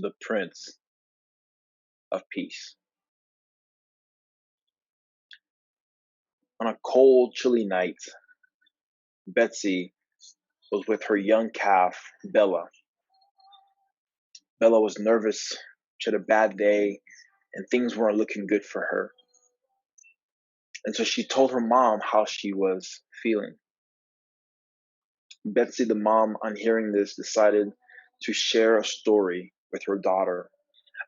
the Prince of Peace. On a cold, chilly night, Betsy was with her young calf, Bella. Bella was nervous. She had a bad day, and things weren't looking good for her. And so she told her mom how she was feeling. Betsy, the mom, on hearing this, decided to share a story with her daughter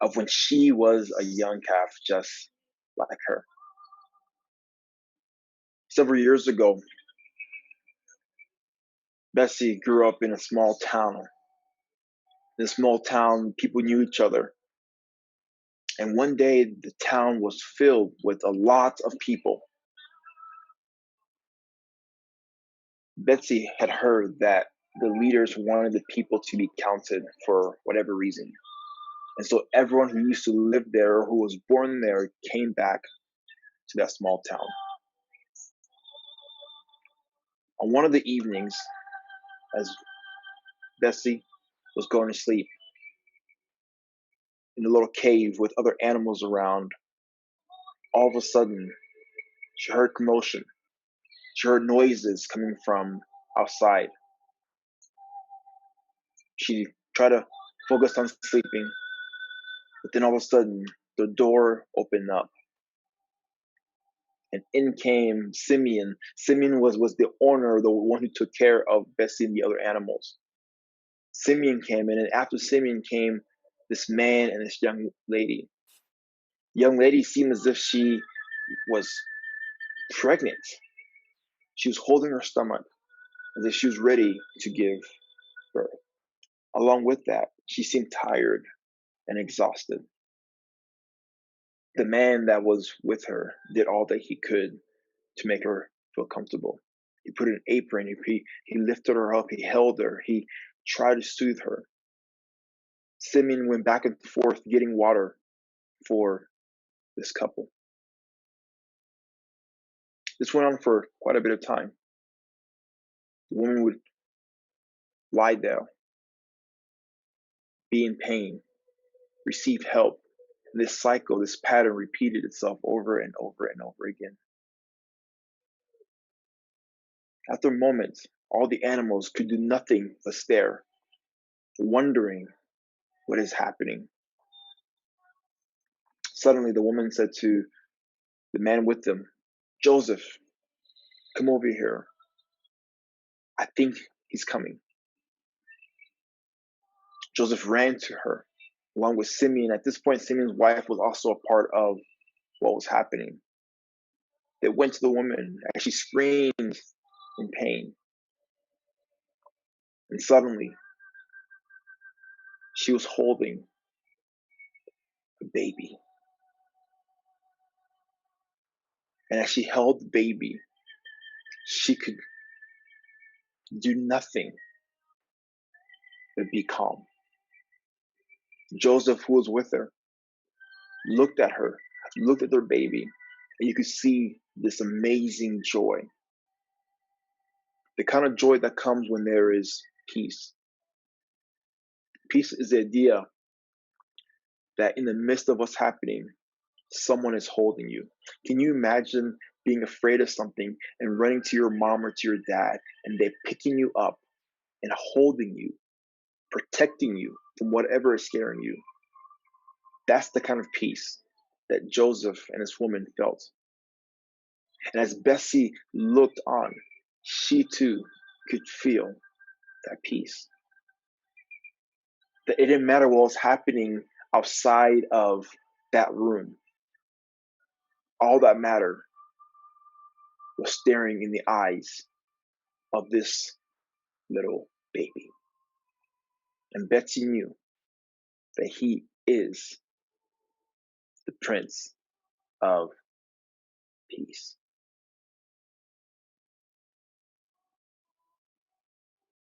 of when she was a young calf just like her. Several years ago, Bessie grew up in a small town. In a small town, people knew each other. And one day, the town was filled with a lot of people. Betsy had heard that the leaders wanted the people to be counted for whatever reason. And so everyone who used to live there or who was born there came back to that small town. On one of the evenings, as Bessie was going to sleep in a little cave with other animals around, all of a sudden, she heard commotion. She heard noises coming from outside. She tried to focus on sleeping, but then all of a sudden, the door opened up. And in came Simeon. Simeon was the owner, the one who took care of Bessie and the other animals. Simeon came in, and after Simeon came this man and this young lady. The young lady seemed as if she was pregnant. She was holding her stomach as if she was ready to give birth. Along with that, she seemed tired and exhausted. The man that was with her did all that he could to make her feel comfortable. He put an apron, he lifted her up, he held her, he tried to soothe her. Simeon went back and forth getting water for this couple. This went on for quite a bit of time. The woman would lie there, be in pain, receive help. And this cycle, this pattern repeated itself over and over and over again. After a moment, all the animals could do nothing but stare, wondering what is happening. Suddenly, the woman said to the man with them, "Joseph, come over here. I think he's coming." Joseph ran to her, along with Simeon. At this point, Simeon's wife was also a part of what was happening. They went to the woman as she screamed in pain. And suddenly, she was holding a baby. And as she held the baby, she could do nothing but be calm. Joseph, who was with her, looked at her, looked at their baby, and you could see this amazing joy. The kind of joy that comes when there is peace. Peace is the idea that in the midst of what's happening, someone is holding you. Can you imagine being afraid of something and running to your mom or to your dad and they're picking you up and holding you, protecting you from whatever is scaring you? That's the kind of peace that Joseph and this woman felt. And as Bessie looked on, she too could feel that peace. That it didn't matter what was happening outside of that room. All that mattered was staring in the eyes of this little baby. And Betsy knew that he is the Prince of Peace.